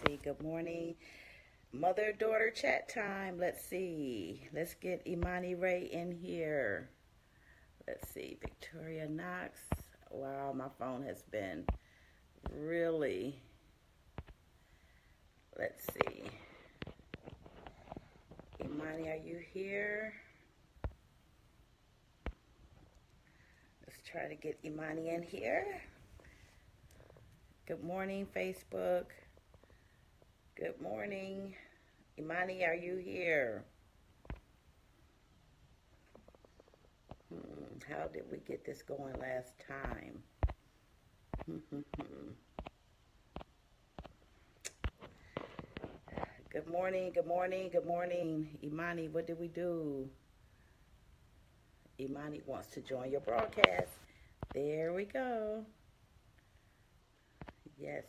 see. Good morning. Mother-daughter chat time. Let's see. Let's get Imani Ray in here. Let's see. Victoria Knox. Wow, my phone has been really. Let's see. Imani, are you here? Let's try to get Imani in here. Good morning, Facebook. Good morning. Imani, are you here? How did we get this going last time? Good morning, good morning, good morning. Imani, what did we do? Imani wants to join your broadcast. There we go. Yes.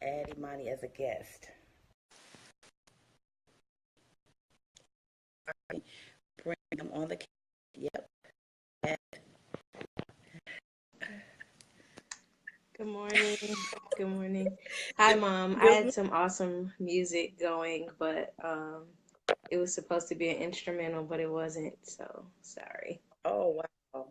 Add Imani as a guest. Bring him on the. Yep. Good morning. Good morning. Hi, Mom. I had some awesome music going, but it was supposed to be an instrumental, but it wasn't, so sorry. Oh, wow.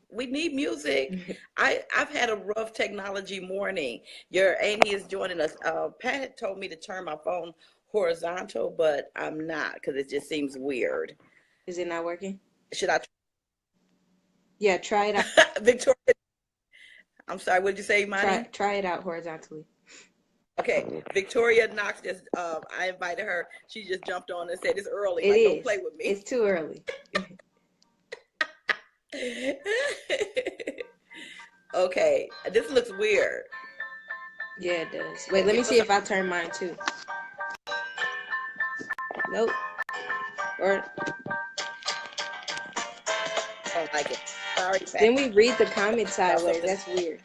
We need music. I've had a rough technology morning. Your Amy is joining us. Pat had told me to turn my phone horizontal, but I'm not because it just seems weird. Is it not working? Should I? Yeah, try it out. Victoria, I'm sorry, what did you say, Imani? Try it out horizontally. Okay, Victoria Knox just, I invited her. She just jumped on and said, it's early. It like, is. Don't play with me. It's too early. Okay, this looks weird. Yeah, it does. Wait, let me see if I turn mine too. Nope. Or I don't like it. Sorry, Pat. then we read the comments sideways. That's weird.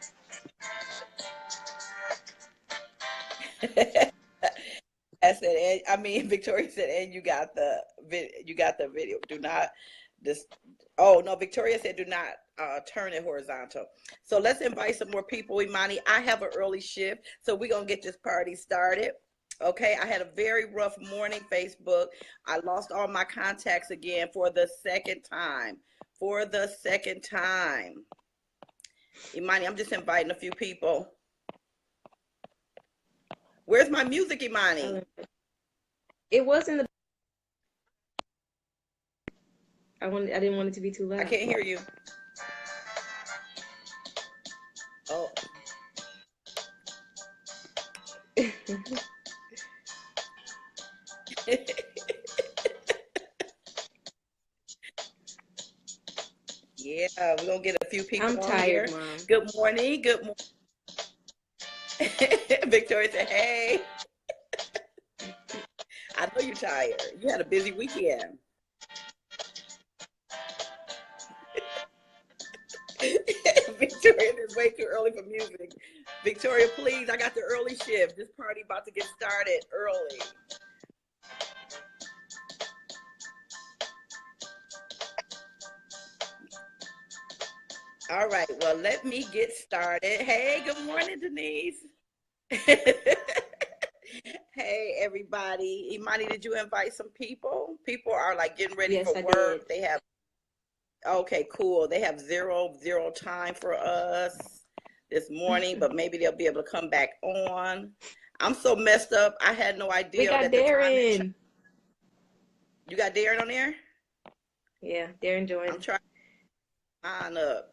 I said, I mean, Victoria said, and you got the video. Do not this. Oh no, Victoria said, do not turn it horizontal. So let's invite some more people. Imani, I have an early shift, so we're gonna get this party started. Okay, I had a very rough morning. Facebook. I lost all my contacts again for the second time. For the second time. Imani, I'm just inviting a few people. Where's my music, Imani? It wasn't. I didn't want it to be too loud. I can't hear you. Oh. Yeah, we're gonna get a few people I'm tired, Mom. Good morning. Good morning. Victoria said, hey. I know you're tired. You had a busy weekend. Victoria, it's way too early for music. Victoria, please, I got the early shift. This party about to get started early. All right, well, let me get started. Hey, good morning, Denise. Hey, everybody. Imani, did you invite some people? People are like getting ready for work. They have, okay, cool. They have zero time for us this morning, but maybe they'll be able to come back on. I'm so messed up. I had no idea. We got Darren. You got Darren on there? Yeah, Darren joined. I'm trying to line up.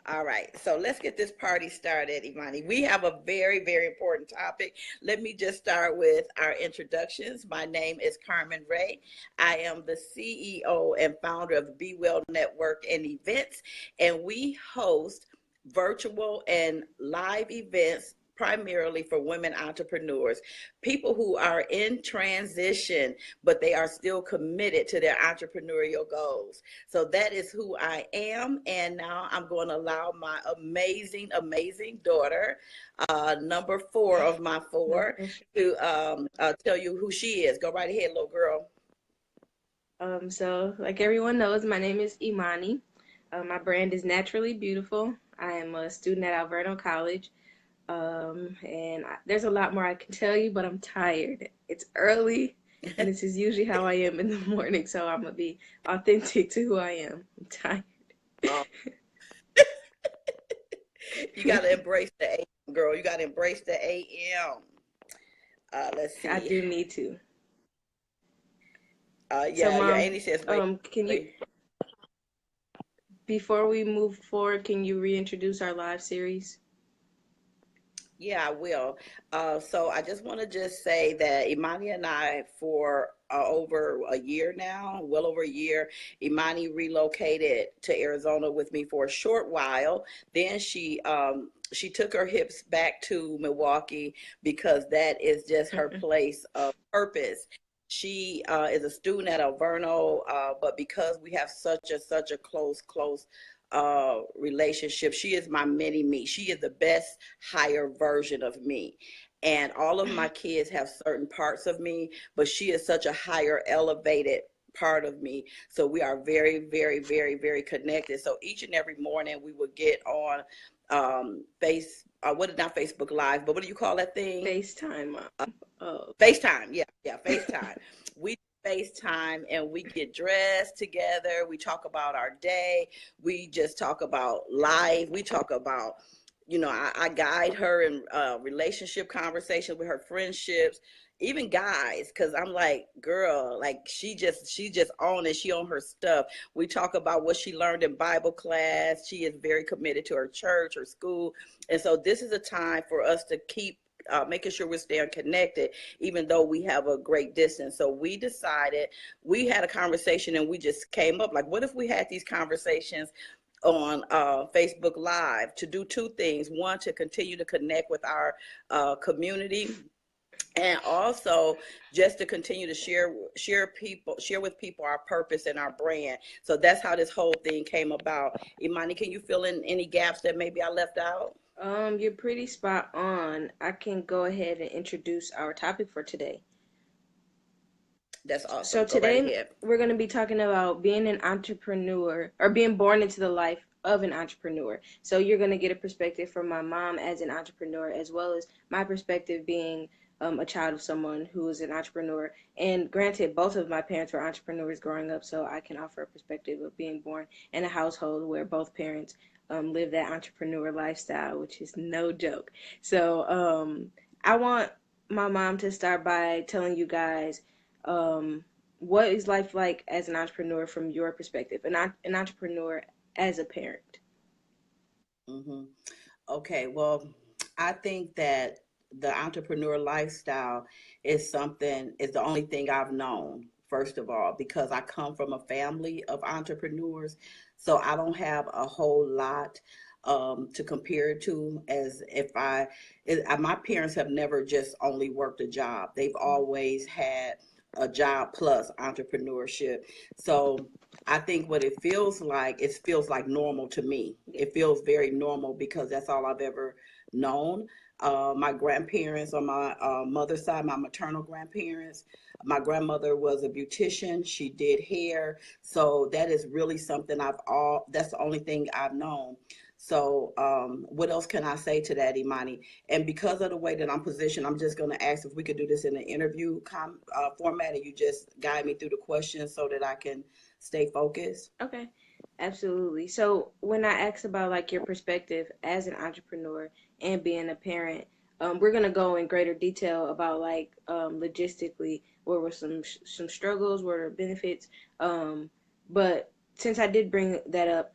All right, so let's get this party started, Imani. We have a very, very important topic. Let me just start with our introductions. My name is Carmen Ray. I am the CEO and founder of the Be Well Network and Events, and we host virtual and live events primarily for women entrepreneurs, people who are in transition, but they are still committed to their entrepreneurial goals. So that is who I am. And now I'm going to allow my amazing, amazing daughter, number 4 of my 4, to tell you who she is. Go right ahead, little girl. So like everyone knows, my name is Imani. My brand is Naturally Beautiful. I am a student at Alverno College. There's a lot more I can tell you, but I'm tired. It's early, and this is usually how I am in the morning, so I'm gonna be authentic to who I am. I'm tired. Oh, you got to embrace the AM, girl. You got to embrace the AM. Let's I see. do need to. So, Yeah, your Mom, auntie says wait. can you, before we move forward, can you reintroduce our live series? Yeah, I will. So I just want to just say that Imani and I, for over a year now, well over a year, Imani relocated to Arizona with me for a short while. Then she took her hips back to Milwaukee because that is just her place of purpose. She is a student at Alverno, but because we have such a close relationship. She is my mini me. She is the best higher version of me. And all of my kids have certain parts of me, but she is such a higher elevated part of me. So we are very connected. So each and every morning we would get on what is not Facebook Live, but what do you call that thing? FaceTime, Mom. Oh, FaceTime. Yeah, FaceTime. We FaceTime and we get dressed together. We talk about our day. We just talk about life. We talk about, I guide her in relationship conversation with her friendships, even guys, because I'm like, girl, like she just on it. She on her stuff. We talk about what she learned in Bible class. She is very committed to her church, her school. And so this is a time for us to keep making sure we're staying connected, even though we have a great distance. So we decided, we had a conversation and we just came up like, what if we had these conversations on Facebook Live to do two things. One, to continue to connect with our community, and also just to continue to share with people our purpose and our brand. So that's how this whole thing came about. Imani, can you fill in any gaps that maybe I left out? you're pretty spot on. I can go ahead and introduce our topic for today. That's So awesome. Go right today ahead. we're going to be talking about being an entrepreneur or being born into the life of an entrepreneur. So you're going to get a perspective from my mom as an entrepreneur, as well as my perspective being a child of someone who is an entrepreneur. And granted, both of my parents were entrepreneurs growing up, so I can offer a perspective of being born in a household where both parents live that entrepreneur lifestyle, which is no joke. So I want my mom to start by telling you guys um, what is life like as an entrepreneur from your perspective, an entrepreneur as a parent? hmm Okay, well, I think that the entrepreneur lifestyle is the only thing I've known, first of all, because I come from a family of entrepreneurs. So I don't have a whole lot to compare it to, as if my parents have never just only worked a job. They've always had a job plus entrepreneurship. So I think what it feels like normal to me. Yeah. It feels very normal because that's all I've ever known. My grandparents on my mother's side, my maternal grandparents, my grandmother was a beautician. She did hair. So that is really something that's the only thing I've known. So what else can I say to that, Imani? And because of the way that I'm positioned, I'm just going to ask if we could do this in an interview format, and you just guide me through the questions so that I can stay focused. Okay. Absolutely. So when I asked about like your perspective as an entrepreneur and being a parent, we're gonna go in greater detail about like logistically what were some struggles, what are benefits. But since I did bring that up,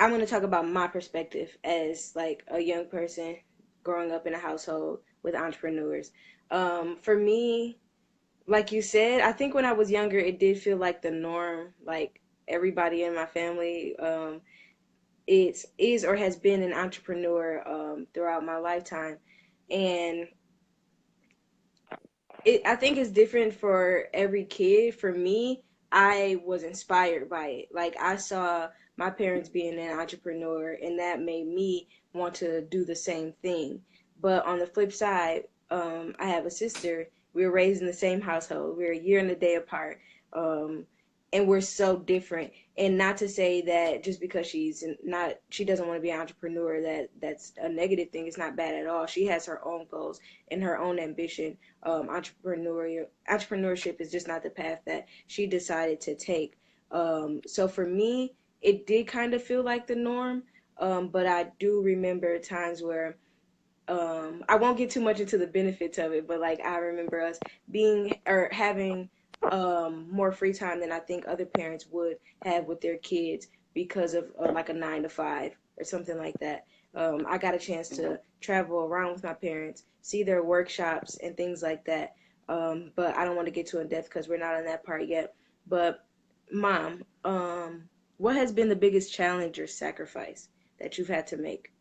I'm gonna talk about my perspective as like a young person growing up in a household with entrepreneurs. For me, like you said, I think when I was younger, it did feel like the norm. Like everybody in my family, it is or has been an entrepreneur throughout my lifetime, and I think it's different for every kid. For me, I was inspired by it. Like I saw my parents being an entrepreneur, and that made me want to do the same thing. But on the flip side, I have a sister. We were raised in the same household. We were a year and a day apart. Um, and we're so different. And not to say that just because she doesn't want to be an entrepreneur, that's a negative thing. It's not bad at all. She has her own goals and her own ambition. Entrepreneurship is just not the path that she decided to take. So for me, it did kind of feel like the norm. But I do remember times where I won't get too much into the benefits of it, but like I remember us being or having more free time than I think other parents would have with their kids because of like a 9 to 5 or something like that. I got a chance to travel around with my parents, see their workshops and things like that. But I don't want to get too in depth because we're not on that part yet. But mom, what has been the biggest challenge or sacrifice that you've had to make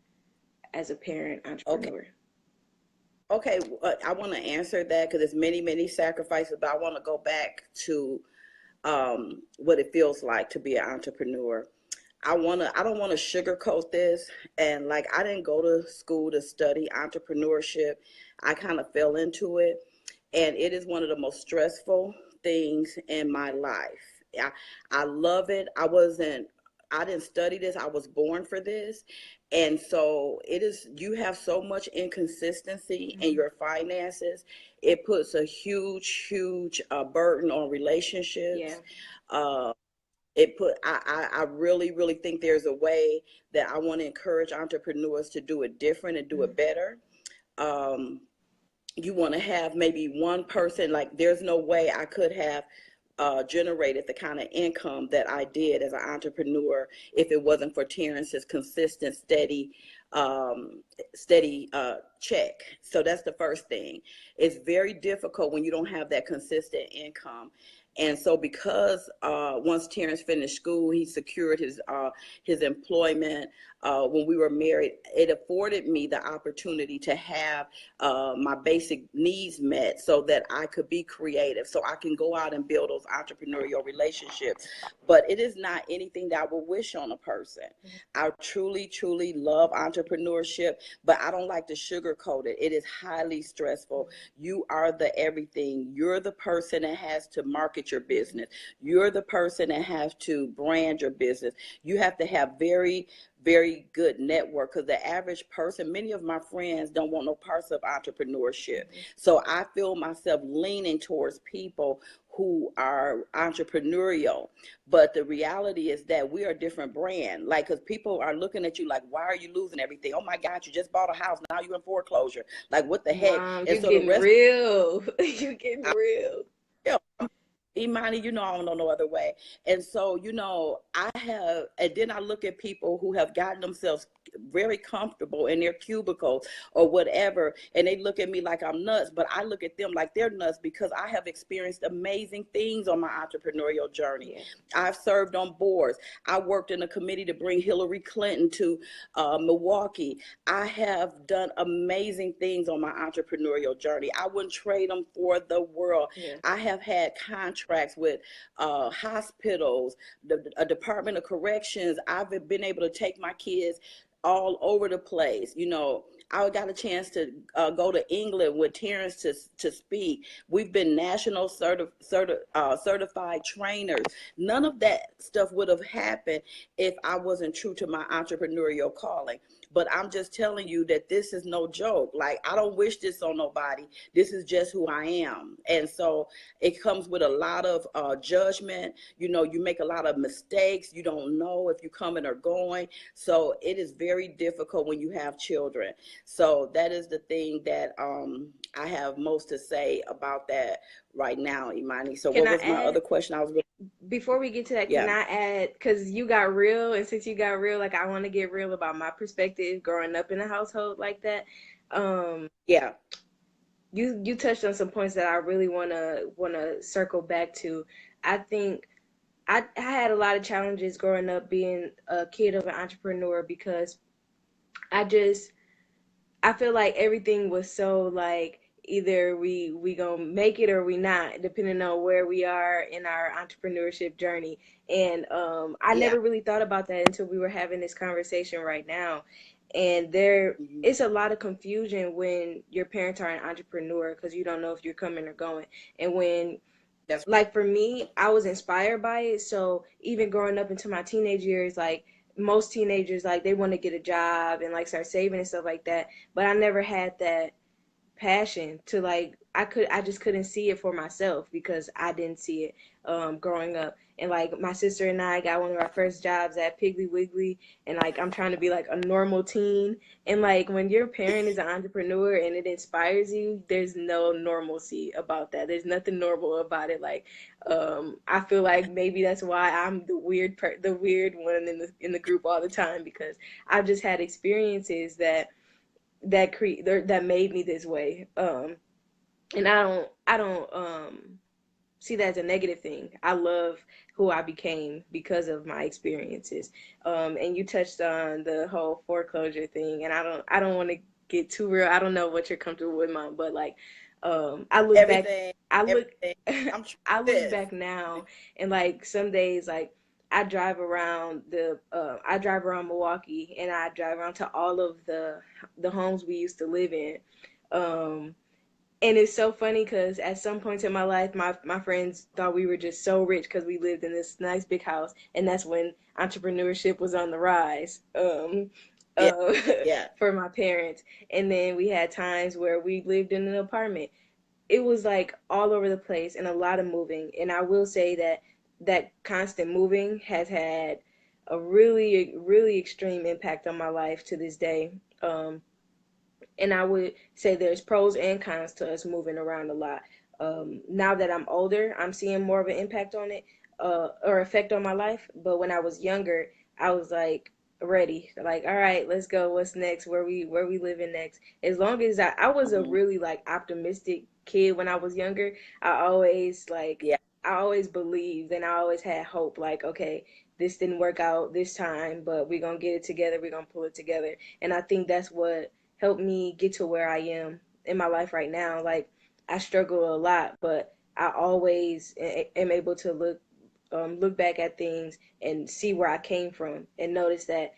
as a parent Okay. entrepreneur? Okay, I want to answer that because there's many sacrifices, but I want to go back to what it feels like to be an entrepreneur. I don't want to sugarcoat this. And like, I didn't go to school to study entrepreneurship. I kind of fell into it. And it is one of the most stressful things in my life. I love it. I didn't study this. I was born for this. And so you have so much inconsistency in Mm-hmm. your finances. It puts a huge burden on Yeah. relationships. Uh, I really think there's a way that I want to encourage entrepreneurs to do it different and do Mm-hmm. it better. Um, you want to have maybe one person, like there's no way I could have generated the kind of income that I did as an entrepreneur if it wasn't for Terrence's consistent, steady check. So that's the first thing. It's very difficult when you don't have that consistent income. And so because once Terrence finished school, he secured his employment. When we were married, it afforded me the opportunity to have my basic needs met so that I could be creative, so I can go out and build those entrepreneurial relationships. But it is not anything that I would wish on a person. I truly love entrepreneurship, but I don't like to sugarcoat it. It is highly stressful. You are the everything. You're the person that has to market your business. You're the person that has to brand your business. You have to have very good network, because the average person, many of my friends don't want no parts of entrepreneurship. So I feel myself leaning towards people who are entrepreneurial. But the reality is that we are a different brand. Like, because people are looking at you like, why are you losing everything? Oh my God, you just bought a house. Now you're in foreclosure. Like, what the heck? Mom, And you so the getting rest, real. You getting real. Imani, I don't know no other way. And so, and then I look at people who have gotten themselves very comfortable in their cubicles or whatever, and they look at me like I'm nuts, but I look at them like they're nuts because I have experienced amazing things on my entrepreneurial journey. Yeah. I've served on boards. I worked in a committee to bring Hillary Clinton to Milwaukee. I have done amazing things on my entrepreneurial journey. I wouldn't trade them for the world. Yeah. I have had contracts with hospitals, a Department of Corrections. I've been able to take my kids all over the place. I got a chance to go to England with Terrence to speak. We've been national certified trainers. None of that stuff would have happened if I wasn't true to my entrepreneurial calling. But I'm just telling you that this is no joke. Like, I don't wish this on nobody. This is just who I am. And so it comes with a lot of judgment. You make a lot of mistakes. You don't know if you're coming or going. So it is very difficult when you have children. So that is the thing that I have most to say about that right now, Imani. So Can what I was my add, other question? before we get to that, can Yeah. I add, because you got real, and since you got real, like I want to get real about my perspective growing up in a household like that. Um, Yeah. you touched on some points that I really wanna circle back to. I think I had a lot of challenges growing up being a kid of an entrepreneur because I just I feel like everything was so like either we gonna make it or we not, depending on where we are in our entrepreneurship journey. And I Yeah. never really thought about that until we were having this conversation right now. And there Hmm. it's a lot of confusion when your parents are an entrepreneur because you don't know if you're coming or going. And when That's like for me, I was inspired by it. So even growing up into my teenage years, like most teenagers, like they want to get a job and like start saving and stuff like that. But I never had that passion to like I just couldn't see it for myself because I didn't see it growing up. And like my sister and I got one of our first jobs at Piggly Wiggly, and like I'm trying to be like a normal teen. And like when your parent is an entrepreneur and it inspires you, there's no normalcy about that. There's nothing normal about it. Like I feel like maybe that's why I'm the weird one in the group all the time, because I've just had experiences that made me this way. And I don't see that as a negative thing. I love who I became because of my experiences. And you touched on the whole foreclosure thing, and I don't want to get too real. I don't know what you're comfortable with, mom, but like I look back everything. I look Everything. I'm sure I it look is. back now, and like some days like I drive around Milwaukee, and I drive around to all of the homes we used to live in. Um and it's so funny because at some points in my life, my friends thought we were just so rich because we lived in this nice big house, and that's when entrepreneurship was on the rise. Yeah. Uh, Yeah. for my parents. And then we had times where we lived in an apartment. It was like all over the place and a lot of moving. And I will say that that constant moving has had a really, really extreme impact on my life to this day. And I would say there's pros and cons to us moving around a lot. Now that I'm older, I'm seeing more of an impact on it, or effect on my life. But when I was younger, I was like ready, like, all right, let's go. What's next? Where we living next? As long as I was a Mhm. really like optimistic kid when I was younger. I always like Yeah. I always believed and I always had hope. Like, okay, this didn't work out this time, but we're gonna get it together. We're gonna pull it together. And I think that's what helped me get to where I am in my life right now. Like I struggle a lot, but I always am able to look back at things and see where I came from and notice that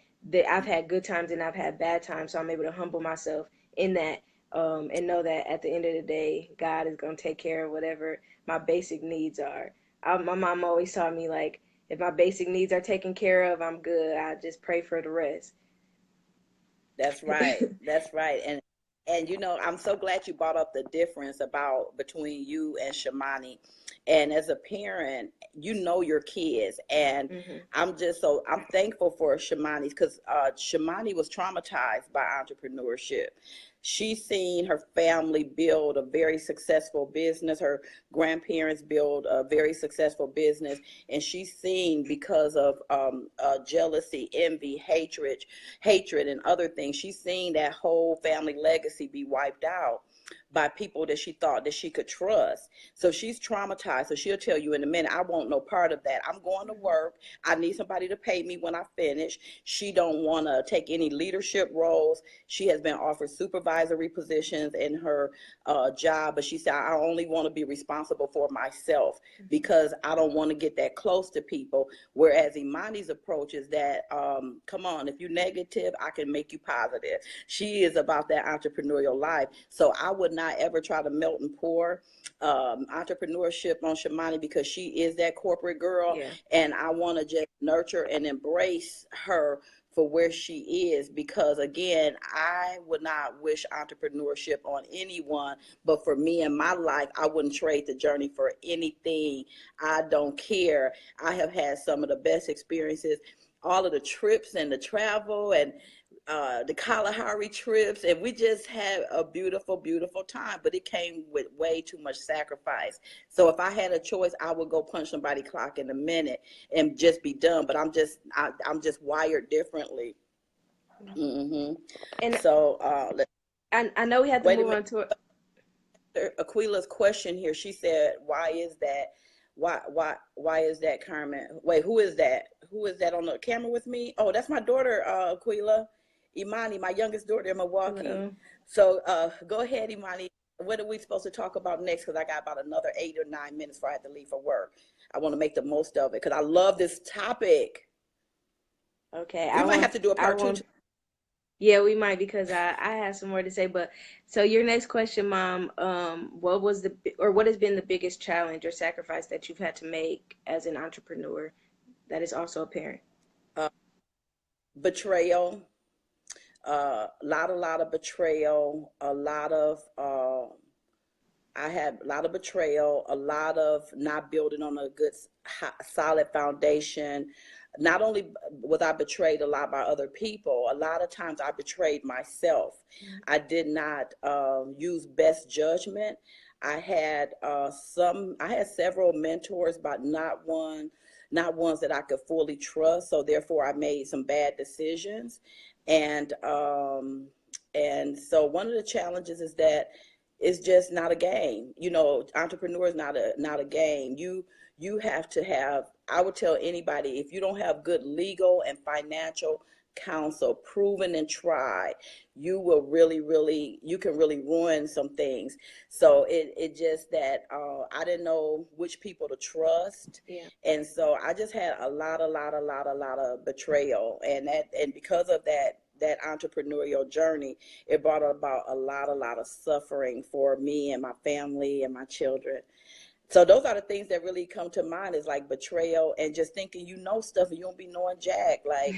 I've had good times and I've had bad times. So I'm able to humble myself in that, and know that at the end of the day, God is gonna take care of whatever my basic needs are. My mom always taught me like if my basic needs are taken care of, I'm good. I just pray for the rest. That's right. That's right. And you know, I'm so glad you brought up the difference about between you and Shamani. And as a parent, you know your kids. And Hmm. I'm thankful for Shamani because Shamani was traumatized by entrepreneurship. She's seen her family build a very successful business. Her grandparents build a very successful business, and she's seen because of jealousy, envy, hatred and other things. She's seen that whole family legacy be wiped out by people that she thought that she could trust. So she's traumatized. So she'll tell you in a minute, I want no part of that. I'm going to work. I need somebody to pay me when I finish. She don't want to take any leadership roles. She has been offered supervisory positions in her job, but she said, I only want to be responsible for myself because I don't want to get that close to people. Whereas Imani's approach is that, come on, if you're negative, I can make you positive. She is about that entrepreneurial life. So I would not ever try to melt and pour entrepreneurship on Shamani because she is that corporate girl. Yeah. And I want to just nurture and embrace her for where she is because again I would not wish entrepreneurship on anyone, but for me in my life I wouldn't trade the journey for anything. I don't care. I have had some of the best experiences, all of the trips and the travel and the Kalahari trips, and we just had a beautiful, beautiful time. But it came with way too much sacrifice. So if I had a choice, I would go punch somebody clock in a minute and just be done. But I'm just wired differently. Hmm. And So I know we have to wait a move minute. on to Aquila's question here. She said, "Why is that? Why is that, Carmen? Wait, who is that? Who is that on the camera with me? Oh, that's my daughter, Aquila, Imani, my youngest daughter in Milwaukee. hello. So go ahead, Imani. What are we supposed to talk about next? Because I got about another 8 or 9 minutes before I have to leave for work. I want to make the most of it because I love this topic. Okay, We I might want have to do a I part two. want Yeah, we might because I have some more to say. But so your next question, Mom, what was what has been the biggest challenge or sacrifice that you've had to make as an entrepreneur that is also a parent? Uh, Betrayal, lot of betrayal, I had a lot of betrayal, a lot of not building on a good, solid foundation. Not only was I betrayed a lot by other people, a lot of times I betrayed myself. I did not use best judgment. I had several mentors, but not ones that I could fully trust. So therefore, I made some bad decisions, and so one of the challenges is that it's just not a game. You know, entrepreneur is not a game. You have to have, I would tell anybody, if you don't have good legal and financial counsel, proven and tried, you will you can really ruin some things. So it just that I didn't know which people to trust. Yeah. And so I just had a lot of betrayal. And because of that entrepreneurial journey, it brought about a lot of suffering for me and my family and my children. So those are the things that really come to mind, is like betrayal and just thinking you know stuff and you don't be knowing jack. Like,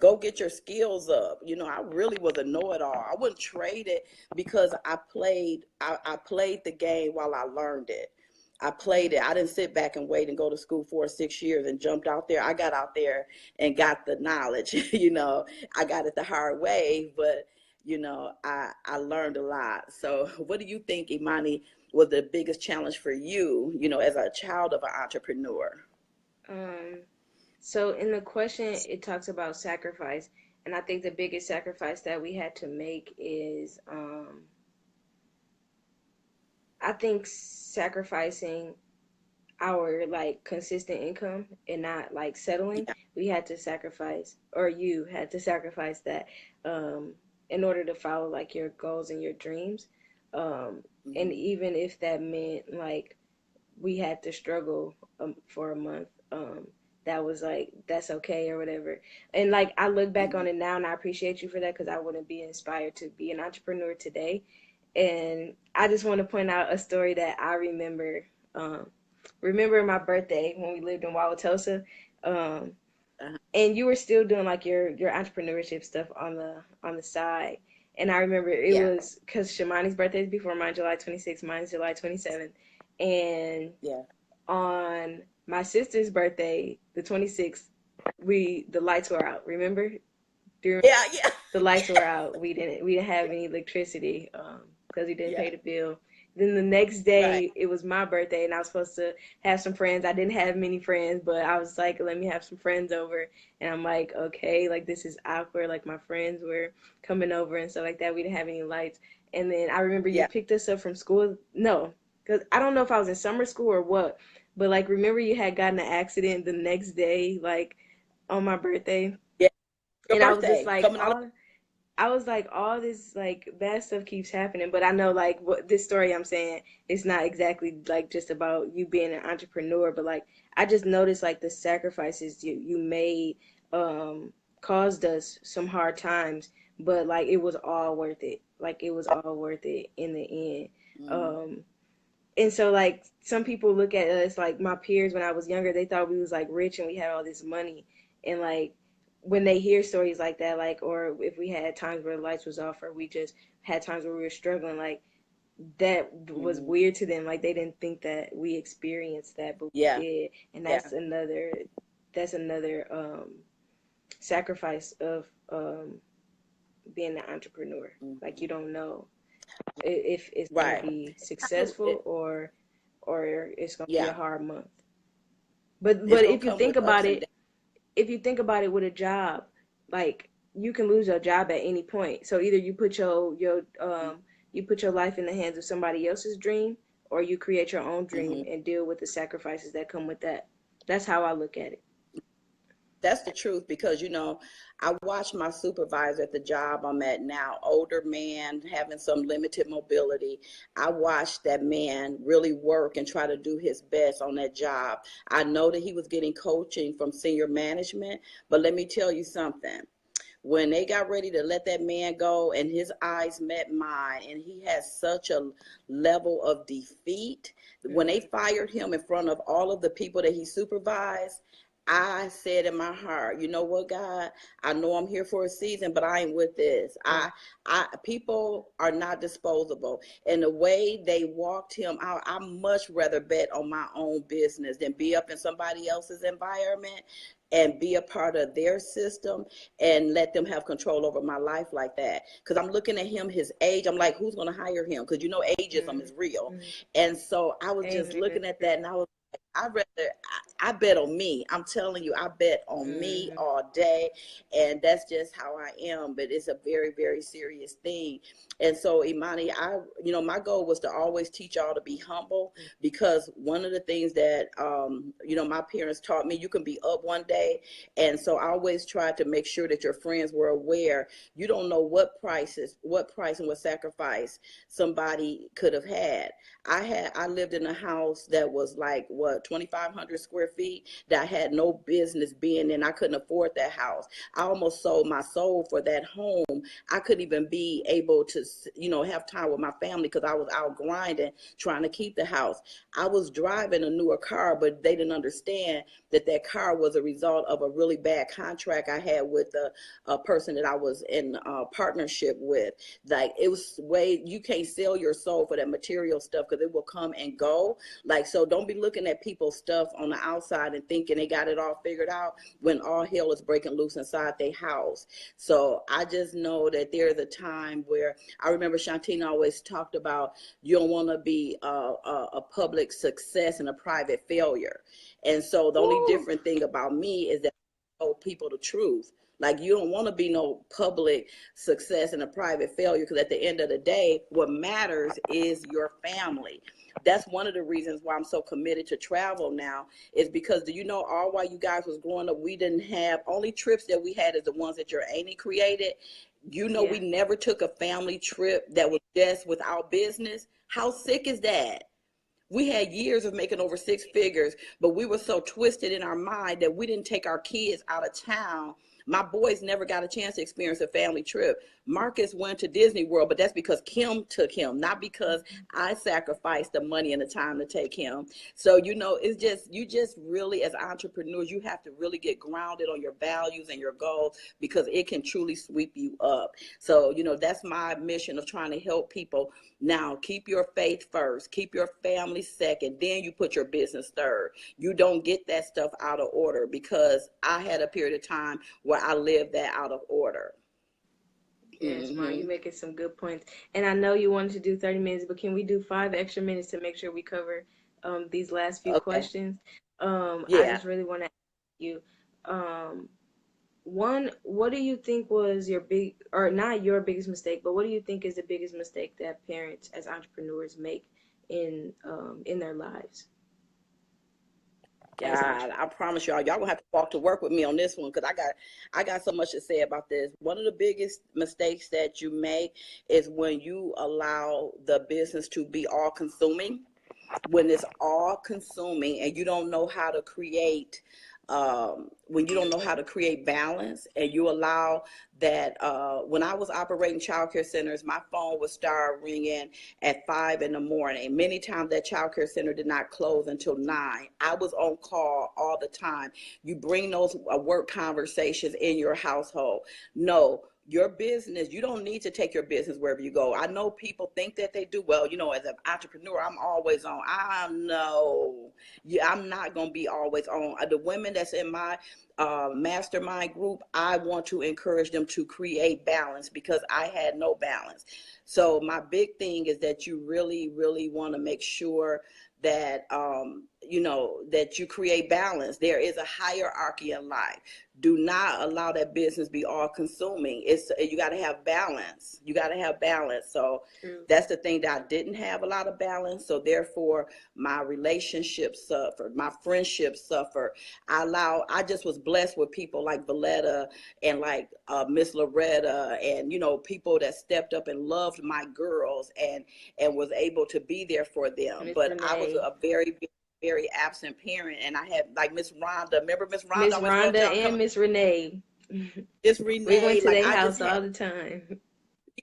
go get your skills up. You know, I really was a know-it-all. I wouldn't trade it because I played the game while I learned it. I played it. I didn't sit back and wait and go to school for 6 years and jumped out there. I got out there and got the knowledge. You know, I got it the hard way, but you know, I learned a lot. So what do you think, Imani, was the biggest challenge for you, you know, as a child of an entrepreneur? Um, so in the question, it talks about sacrifice, and I think the biggest sacrifice that we had to make is, I think sacrificing our like consistent income and not like settling. Yeah. We had to sacrifice, or you had to sacrifice that, in order to follow like your goals and your dreams. And Mm-hmm. even if that meant like we had to struggle for a month, that was like that's okay or whatever. And like I look back Mm-hmm. on it now and I appreciate you for that because I wouldn't be inspired to be an entrepreneur today. And I just want to point out a story that I remember. Remember my birthday when we lived in Wauwatosa, um, Uh-huh. and you were still doing like your entrepreneurship stuff on the side. And I remember it Yeah. was because Shamani's birthday is before mine, July 26th, mine's July 27th, and Yeah. on my sister's birthday, the 26th, the lights were out. Remember? During Yeah. Yeah. the lights were out. We didn't have any electricity because we didn't Yeah. pay the bill. Then the next Right. day it was my birthday and I was supposed to have some friends. I didn't have many friends, but I was like, let me have some friends over. And I'm like, okay, like this is awkward. Like my friends were coming over and stuff like that. We didn't have any lights. And then I remember you Yeah. picked us up from school. No, because I don't know if I was in summer school or what, but like remember you had gotten an accident the next day, like on my birthday. Yeah. Your And I was just birthday like, coming out of. I was like, all this like bad stuff keeps happening, but I know like what this story I'm saying it's not exactly like just about you being an entrepreneur, but like I just noticed like the sacrifices you made caused us some hard times, but like it was all worth it. Like it was all worth it in the end. Mm-hmm. Um and so like some people look at us like my peers when I was younger, they thought we was like rich and we had all this money. And like when they hear stories like that, like or if we had times where the lights was off or we just had times where we were struggling, like that was Mm-hmm. weird to them. Like they didn't think that we experienced that, but we Yeah. did. And Yeah. that's another sacrifice of being an entrepreneur. Like Mm-hmm. you don't know if it's gonna Right. be It, successful it, or it's gonna be a yeah. hard month. But It's gonna if you come think with ups about and it, if you think about it with a job, like you can lose your job at any point. So either downs. you put your life in the hands of somebody else's dream, or you create your own dream Mm-hmm. and deal with the sacrifices that come with that. That's how I look at it. That's the truth, because you know, I watched my supervisor at the job I'm at now, older man having some limited mobility. I watched that man really work and try to do his best on that job. I know that he was getting coaching from senior management, but let me tell you something. when they got ready to let that man go and his eyes met mine and he had such a level of defeat, when they fired him in front of all of the people that he supervised, I said in my heart, you know what, God, I know I'm here for a season, but I ain't with this. People are not disposable. And the way they walked him out, I much rather bet on my own business than be up in somebody else's environment and be a part of their system and let them have control over my life like that. Because I'm looking at him, his age, I'm like, who's going to hire him? Because you know, ageism is real. And so I was just looking at that and I was, I bet on me. I'm telling you, I bet on me all day. And that's just how I am. But it's a very, very serious thing. And so, Imani, my goal was to always teach y'all to be humble, because one of the things that, my parents taught me, you can be up one day. And so I always tried to make sure that your friends were aware. You don't know what price and what sacrifice somebody could have had. I lived in a house that was like, 2,500 square feet, that I had no business being in. I couldn't afford that house. I almost sold my soul for that home. I couldn't even be able to, have time with my family because I was out grinding, trying to keep the house. I was driving a newer car, but they didn't understand that car was a result of a really bad contract I had with a person that I was in partnership with. Like, it was you can't sell your soul for that material stuff because it will come and go. Like, so don't be looking at people's stuff on the outside and thinking they got it all figured out when all hell is breaking loose inside their house. So I just know that there's a time where I remember Shantina always talked about, you don't want to be a public success and a private failure. And so the only different thing about me is that I tell people the truth. Like, you don't want to be no public success and a private failure, because at the end of the day, what matters is your family. That's one of the reasons why I'm so committed to travel now, is because, do you know, all while you guys was growing up, we didn't have, only trips that we had is the ones that your auntie created. We never took a family trip that was just with our business. How sick is that? We had years of making over six figures, but we were so twisted in our mind that we didn't take our kids out of town. My boys never got a chance to experience a family trip. Marcus went to Disney World, but that's because Kim took him, not because I sacrificed the money and the time to take him. So, it's just, you just really, as entrepreneurs, you have to really get grounded on your values and your goals, because it can truly sweep you up. So, that's my mission of trying to help people. Now, keep your faith first, keep your family second, then you put your business third. You don't get that stuff out of order, because I had a period of time where I lived that out of order. Yes, Mom, you're making some good points. And I know you wanted to do 30 minutes, but can we do 5 extra minutes to make sure we cover these last few questions? I just really want to ask you, one, what do you think was your not your biggest mistake, but what do you think is the biggest mistake that parents as entrepreneurs make in their lives? God, I promise y'all gonna have to walk to work with me on this one, because I got so much to say about this. One of the biggest mistakes that you make is when you allow the business to be all consuming. When it's all consuming and you don't know how to create when you don't know how to create balance, and you allow that, when I was operating childcare centers, my phone would start ringing at 5 in the morning. Many times that childcare center did not close until 9. I was on call all the time. You bring those work conversations in your household. No, your business, you don't need to take your business wherever you go. I know people think that they do. Well, as an entrepreneur, I'm always on. I know. I'm not going to be always on. The women that's in my mastermind group, I want to encourage them to create balance, because I had no balance. So my big thing is that you really, really want to make sure that, that you create balance. There is a hierarchy in life. Do not allow that business be all consuming. You got to have balance. You got to have balance. So that's the thing, that I didn't have a lot of balance. So therefore my relationships suffered, my friendships suffered. I just was blessed with people like Valletta and like Miss Loretta, and people that stepped up and loved my girls and was able to be there for them. Miss But Renee. I was a very, very absent parent, and I had like Miss Rhonda. Remember Miss Rhonda? Miss Rhonda and Miss Renee. It's We went Renee. to Like their I just house had, all the time.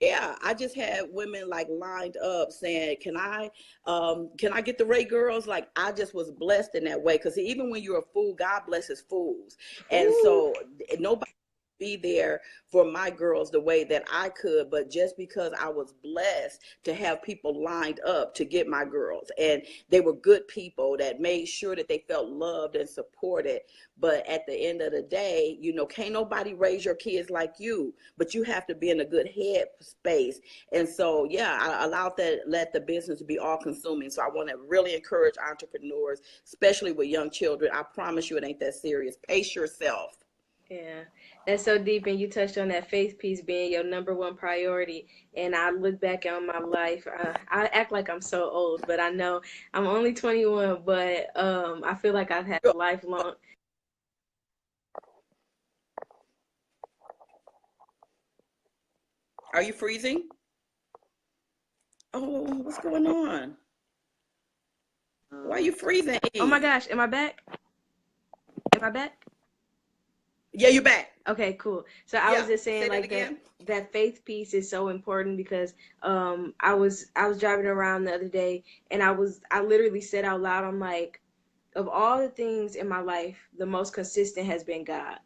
yeah, I just had women like lined up saying, can I get the Ray girls? Like I just was blessed in that way. Because even when you're a fool, God blesses fools. And Ooh. so nobody be there for my girls the way that I could, but just because I was blessed to have people lined up to get my girls, and they were good people that made sure that they felt loved and supported. But at the end of the day, can't nobody raise your kids like you, but you have to be in a good head space. And so, yeah, I allowed that, let the business be all consuming. So I want to really encourage entrepreneurs, especially with young children. I promise you it ain't that serious. Pace yourself. Yeah, that's so deep, and you touched on that faith piece being your number one priority. And I look back on my life. I act like I'm so old, but I know I'm only 21. But I feel like I've had a lifelong. Are you freezing? Oh, what's going on? Why are you freezing? Oh my gosh, am I back? Am I back? Yeah, you're back. Okay, cool. So I was Yeah, just saying say that like that again. that faith piece is so important because I was driving around the other day and I literally said out loud, I'm like, of all the things in my life, the most consistent has been God.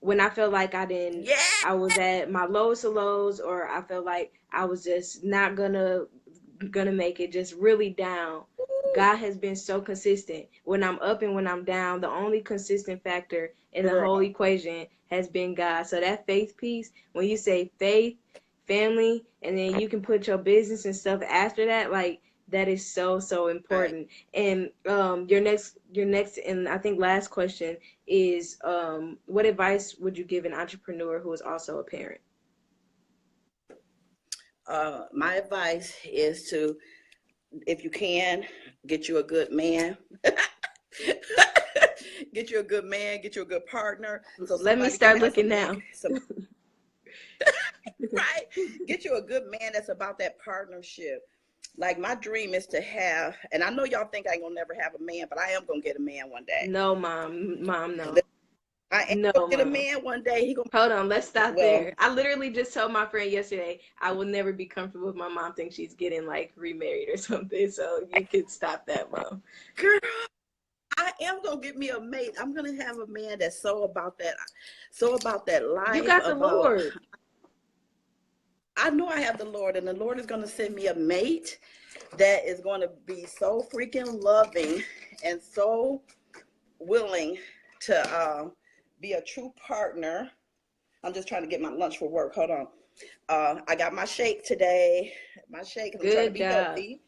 When I felt like Yeah. I was at my lowest of lows, or I felt like I was just not gonna make it, just really down. God has been so consistent. When I'm up and when I'm down, the only consistent factor in the whole Girl. equation has been God. So that faith piece, when you say faith, family, and then you can put your business and stuff after that, like that is so so Right. important. And your next and I think last question is what advice would you give an entrepreneur who is also a parent? My advice is to, if you can, get you a good man. Get you a good man, get you a good partner, so Let me somebody can start have looking some now. some right. Get you a good man that's about that partnership. Like my dream is to have, and I know y'all think I ain't gonna never have a man, but I am gonna get a man one day. No, mom, no. I am No, gonna get a mom. man one day. He gonna, Hold on, let's stop well, there. I literally just told my friend yesterday I will never be comfortable if my mom thinks she's getting like remarried or something. So you could stop that, mom. girl, I am gonna get me a mate. I'm gonna have a man that's so about that You life. got the About, Lord. I know I have the Lord, and the Lord is gonna send me a mate that is gonna be so freaking loving and so willing to be a true partner. I'm just trying to get my lunch for work. Hold on. I got my shake today. My shake, 'cause I'm trying to Good be job. healthy,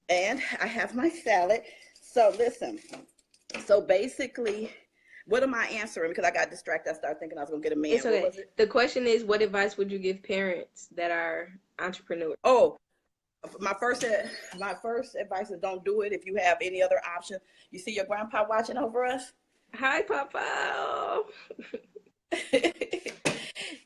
and I have my salad. So listen. So basically, what am I answering? Because I got distracted. I started thinking I was gonna get a man. It's What okay. was it? The question is, what advice would you give parents that are entrepreneurs? Oh, my first my first advice is don't do it if you have any other option. You see your grandpa watching over us? Hi, Papa.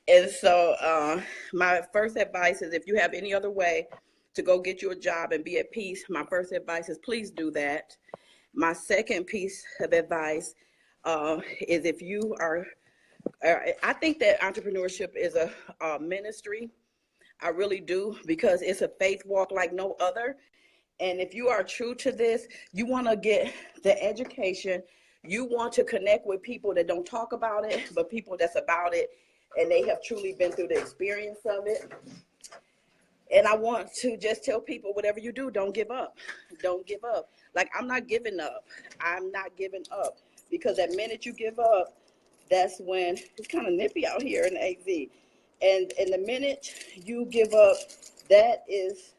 And so my first advice is if you have any other way to go get you a job and be at peace, my first advice is please do that. My second piece of advice is if you are, I think that entrepreneurship is a ministry. I really do, because it's a faith walk like no other. And if you are true to this, you want to get the education. You want to connect with people that don't talk about it, but people that's about it, and they have truly been through the experience of it. And I want to just tell people, whatever you do, don't give up. Don't give up. Like, I'm not giving up. I'm not giving up. Because that minute you give up, that's when it's kind of nippy out here in the AZ. And the minute you give up, that is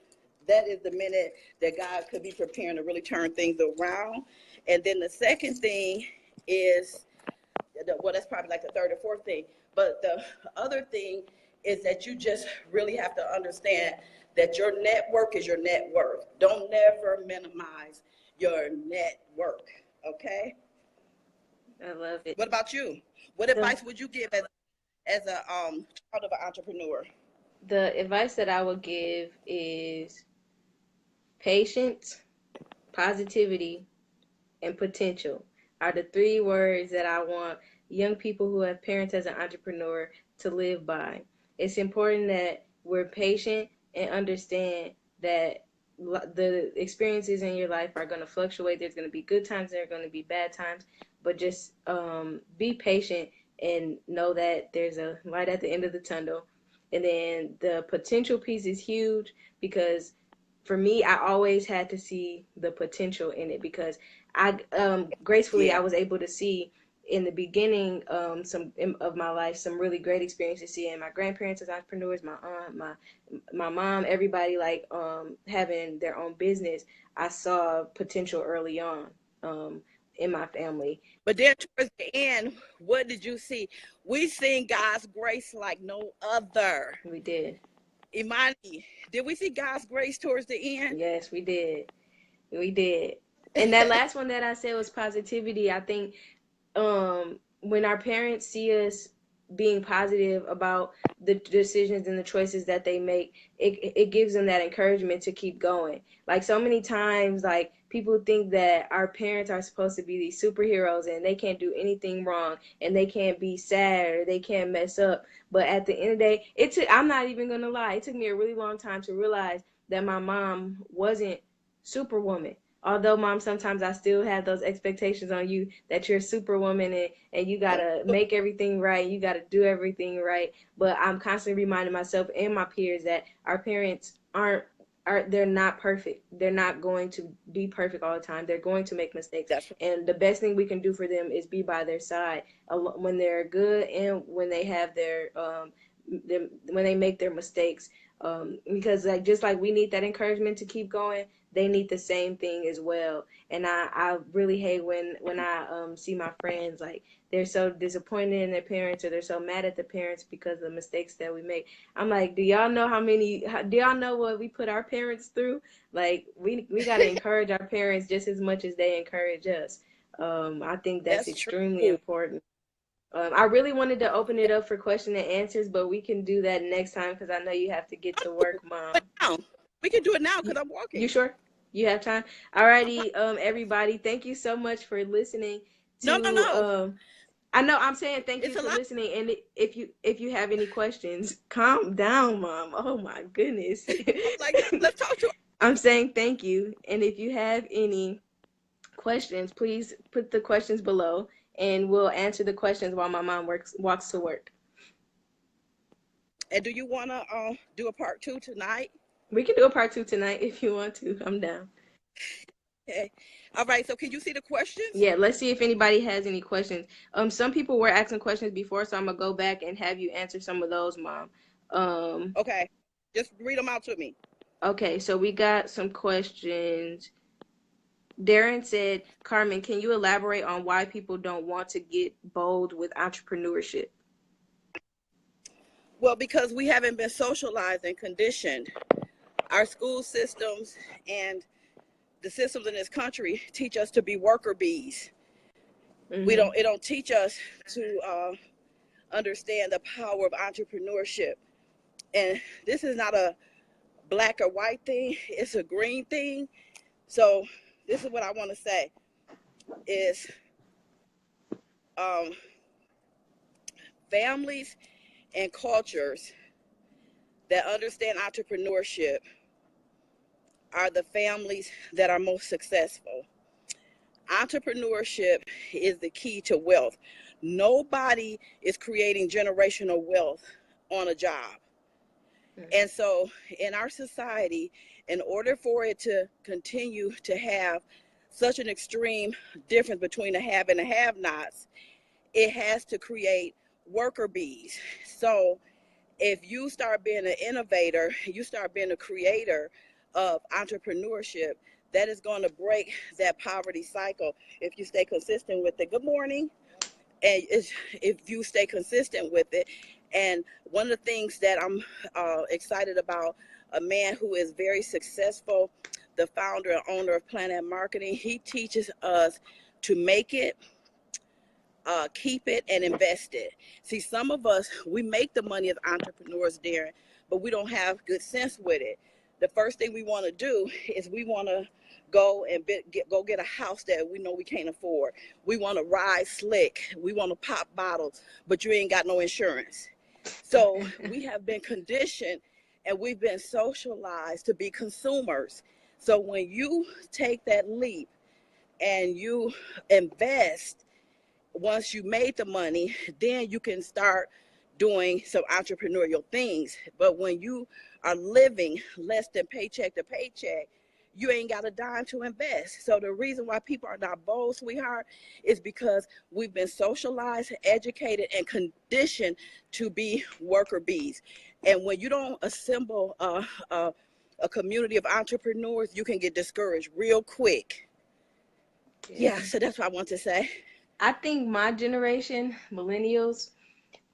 the minute that God could be preparing to really turn things around. And then the second thing is, well, that's probably like the third or fourth thing. But the other thing is that you just really have to understand that your network is your net worth. Don't never minimize your network. Okay. I love it. What about you? What The advice would you give as a child of an entrepreneur? the advice that I would give is patience, positivity, and potential are the three words that I want young people who have parents as an entrepreneur to live by. It's important that we're patient and understand that the experiences in your life are going to fluctuate. There's going to be good times, there are going to be bad times, but just be patient and know that there's a light at the end of the tunnel. And then the potential piece is huge, because for me, I always had to see the potential in it, because I gracefully I Yeah, was able to see in the beginning some of my life some really great experiences, seeing my grandparents as entrepreneurs, my aunt, my mom, everybody like having their own business. I saw potential early on um, in my family. but then towards the end, what did you see? We seen God's grace like no other. We did. Imani, did we see God's grace towards the end? Yes, we did. We did. And that last one that I said was positivity. I think when our parents see us being positive about the decisions and the choices that they make, it gives them that encouragement to keep going. Like so many times, like people think that our parents are supposed to be these superheroes and they can't do anything wrong and they can't be sad or they can't mess up. But at the end of the day, I'm not even gonna lie, it took me a really long time to realize that my mom wasn't superwoman. Although, mom, sometimes I still have those expectations on you that you're a superwoman, and you gotta make everything right, you gotta do everything right. But I'm constantly reminding myself and my peers that our parents they're not perfect. They're not going to be perfect all the time. They're going to make mistakes. That's And the best thing we can do for them is be by their side when they're good and when they have when they make their mistakes. Because like just like we need that encouragement to keep going, they need the same thing as well. And I really hate when I see my friends like they're so disappointed in their parents, or they're so mad at the parents because of the mistakes that we make. I'm like, do y'all know do y'all know what we put our parents through? Like we got to encourage our parents just as much as they encourage us. I think that's that's extremely true. important. I really wanted to open it up for question and answers, but we can do that next time because I know you have to get to work, But Mom. now we can do it now You, because I'm you walking. sure? You have time? Alrighty, everybody, thank you so much for listening No, no, to no. I know I'm saying thank you It's a for lot. listening, and if you have any questions, calm down, Mom. Oh my goodness. Like, let's talk to. I'm saying thank you, and if you have any questions, please put the questions below, and we'll answer the questions while my mom walks to work. And do you want to do a part two tonight? We can do a part two tonight if you want to. I'm down. Okay. All right. So can you see the questions? Yeah, let's see if anybody has any questions. Some people were asking questions before, so I'm gonna go back and have you answer some of those, Mom. Um, Okay. Just read them out to me. okay, so we got some questions. Darren said, Carmen, can you elaborate on why people don't want to get bold with entrepreneurship? Well, because we haven't been socialized and conditioned. Our school systems and the systems in this country teach us to be worker bees. We Mm-hmm. don't. It don't teach us to understand the power of entrepreneurship. And this is not a black or white thing. It's a green thing. So this is what I want to say is um, families and cultures that understand entrepreneurship are the families that are most successful. Entrepreneurship is the key to wealth. Nobody is creating generational wealth on a job. And so in our society, in order for it to continue to have such an extreme difference between the have and the have nots, it has to create worker bees. So if you start being an innovator, you start being a creator of entrepreneurship, that is going to break that poverty cycle if you stay consistent with it. Good morning. And if you stay consistent with it. And one of the things that I'm excited about, a man who is very successful, the founder and owner of Planet Marketing, he teaches us to make it, keep it, and invest it. See, some of us, we make the money as entrepreneurs, Darren, but we don't have good sense with it. The first thing we want to do is we want to go get a house that we know we can't afford. We want to ride slick. We want to pop bottles, but you ain't got no insurance. So we have been conditioned and we've been socialized to be consumers. So when you take that leap and you invest, once you made the money, then you can start doing some entrepreneurial things. But when you are living less than paycheck to paycheck, you ain't got a dime to invest. So the reason why people are not bold, sweetheart, is because we've been socialized, educated, and conditioned to be worker bees. And when you don't assemble a community of entrepreneurs, you can get discouraged real quick. Yeah, so that's what I want to say. I think my generation, millennials,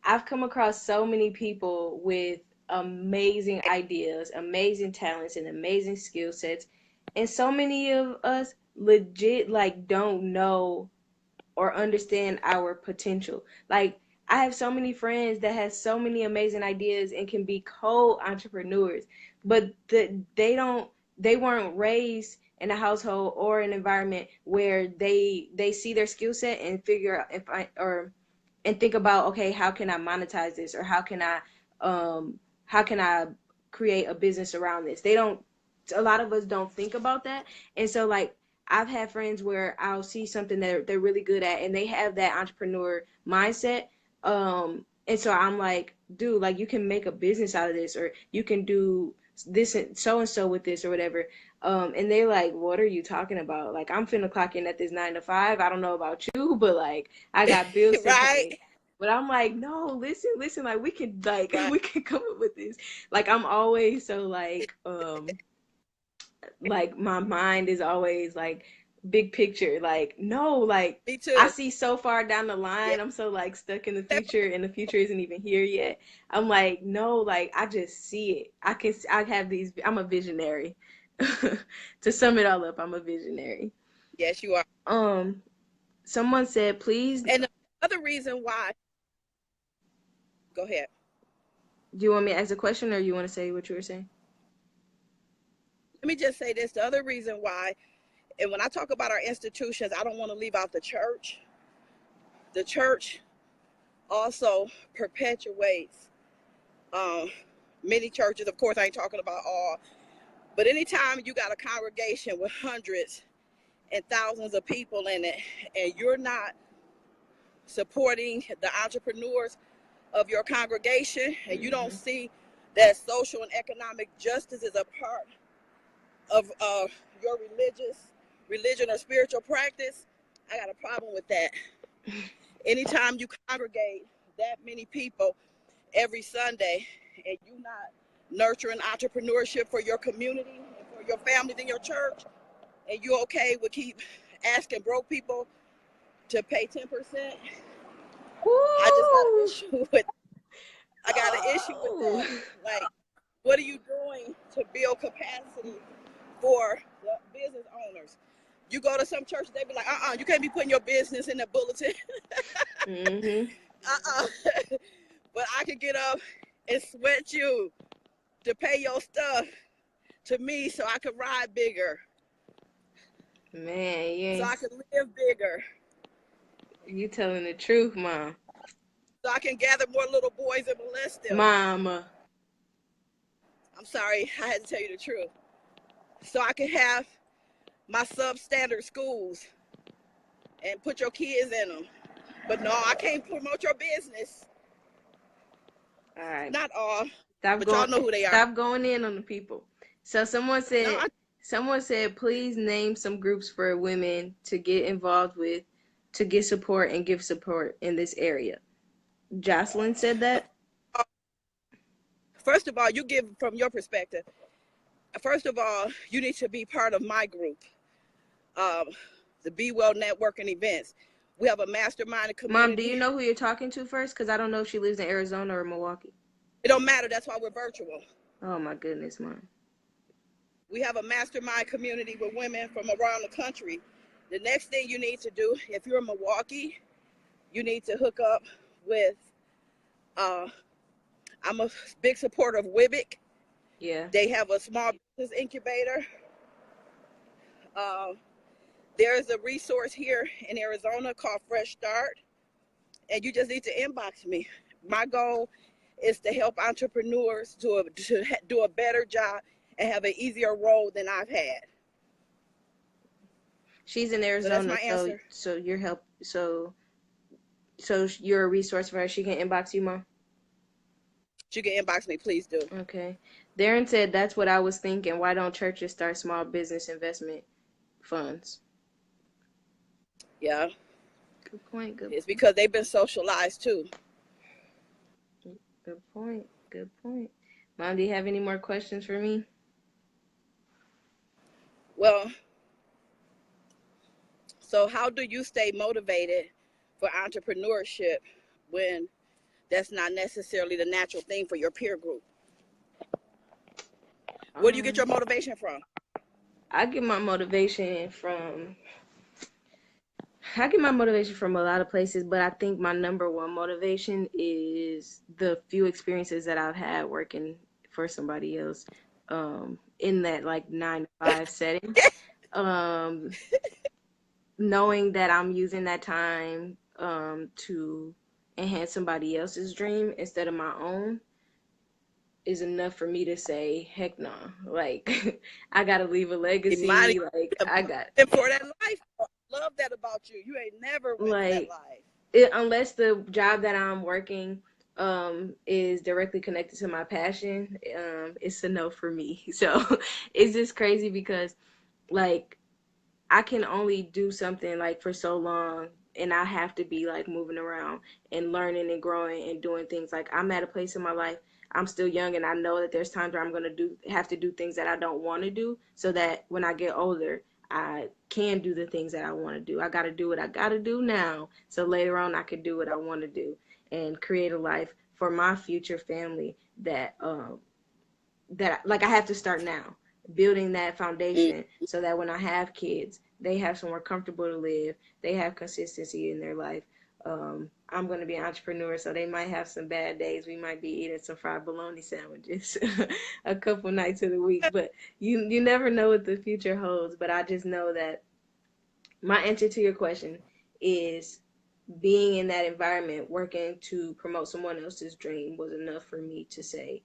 I've come across so many people with amazing ideas, amazing talents, and amazing skill sets. And so many of us legit like don't know or understand our potential. Like I have so many friends that have so many amazing ideas and can be co-entrepreneurs, but they weren't raised in a household or an environment where they see their skill set and figure out if I or and think about, okay, how can I monetize this, or how can I create a business around this. They don't A lot of us don't think about that. And so like I've had friends where I'll see something that they're really good at and they have that entrepreneur mindset. And so I'm like, dude, like you can make a business out of this, or you can do this and so with this or whatever. And they're like, what are you talking about? Like I'm finna clock in at this 9 to 5. I don't know about you, but like I got bills to Right? pay. But I'm like, no, listen, like we can Right. we can come up with this. Like I'm always so like my mind is always like big picture. Like no, like Me I too. see so far down the Yeah. line. I'm so like stuck in the future, and the future isn't even here yet. I'm like, no, like I just see it. I have these. I'm a visionary. To sum it all up, I'm a visionary. Yes, you are. Um, Someone said, please. And the other reason why, go ahead. Do you want me to ask a question, or you want to say what you were saying? Let me just say this. The other reason why, and when I talk about our institutions, I don't want to leave out the church. The church also perpetuates many churches. Of course, I ain't talking about all, but anytime you got a congregation with hundreds and thousands of people in it, and you're not supporting the entrepreneurs of your congregation, and you don't see that social and economic justice is a part of your religion or spiritual practice, I got a problem with that. Anytime you congregate that many people every Sunday and you not nurturing entrepreneurship for your community and for your families in your church, and you okay with keep asking broke people to pay 10%, I just got an issue with that. Like, what are you doing to build capacity for the business owners? You go to some churches, they be like, you can't be putting your business in the bulletin. But I could get up and sweat you to pay your stuff to me so I could ride bigger. Man, yeah. So I could live bigger. You telling the truth, Mom. So I can gather more little boys and molest them. Mama. I'm sorry, I had to tell you the truth. So I can have my substandard schools and put your kids in them. But no, I can't promote your business. All right. Not all. But y'all know who they are. Stop going in on the people. So someone said, please name some groups for women to get involved with, to get support and give support in this area. Jocelyn said that. First of all, you give from your perspective. First of all, you need to be part of my group, the Be Well Networking events. We have a mastermind community. Mom, do you know who you're talking to first? Because I don't know if she lives in Arizona or Milwaukee. It don't matter. That's why we're virtual. Oh, my goodness, Mom. We have a mastermind community with women from around the country. The next thing you need to do, if you're in Milwaukee, you need to hook up with, I'm a big supporter of WIBIC. Yeah. They have a small business incubator. Um, there is a resource here in Arizona called Fresh Start, and you just need to inbox me. My goal is to help entrepreneurs to do a better job and have an easier road than I've had. She's in So that's Arizona, my answer. so your help, so you're a resource for her. She can inbox you, Mom. You can inbox me, please do. Okay. Darren said that's what I was thinking. Why don't churches start small business investment funds? Yeah. Good point. Good. It's because they've been socialized too. Good point. Good point. Mom, do you have any more questions for me? Well, so how do you stay motivated for entrepreneurship when that's not necessarily the natural thing for your peer group? Where do you get your motivation from? I get my motivation from a lot of places, but I think my number one motivation is the few experiences that I've had working for somebody else, in that like 9 to 5 setting. Knowing that I'm using that time to enhance somebody else's dream instead of my own is enough for me to say, heck no. Like, I gotta leave a legacy. Like, I got. And for that life, I love that about you. You ain't never went for that life. Unless the job that I'm working is directly connected to my passion, it's a no for me. So it's just crazy because, like, I can only do something like for so long, and I have to be like moving around and learning and growing and doing things. Like, I'm at a place in my life, I'm still young, and I know that there's times where I'm gonna have to do things that I don't want to do, so that when I get older, I can do the things that I want to do. I got to do what I got to do now, so later on I can do what I want to do and create a life for my future family that like I have to start now, building that foundation so that when I have kids, they have somewhere comfortable to live, they have consistency in their life. I'm going to be an entrepreneur, so they might have some bad days. We might be eating some fried bologna sandwiches a couple nights of the week, but you never know what the future holds. But I just know that my answer to your question is being in that environment, working to promote someone else's dream was enough for me to say,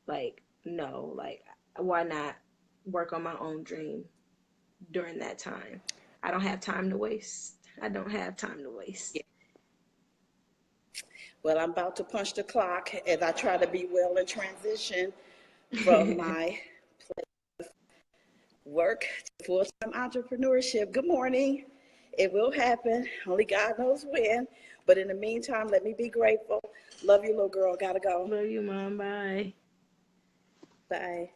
like, no, like, why not work on my own dream during that time? I don't have time to waste. I don't have time to waste. Yeah. Well, I'm about to punch the clock as I try to be well in transition from my work to full-time entrepreneurship. Good morning. It will happen. Only God knows when. But in the meantime, let me be grateful. Love you, little girl. Gotta go. Love you, Mom. Bye. Bye.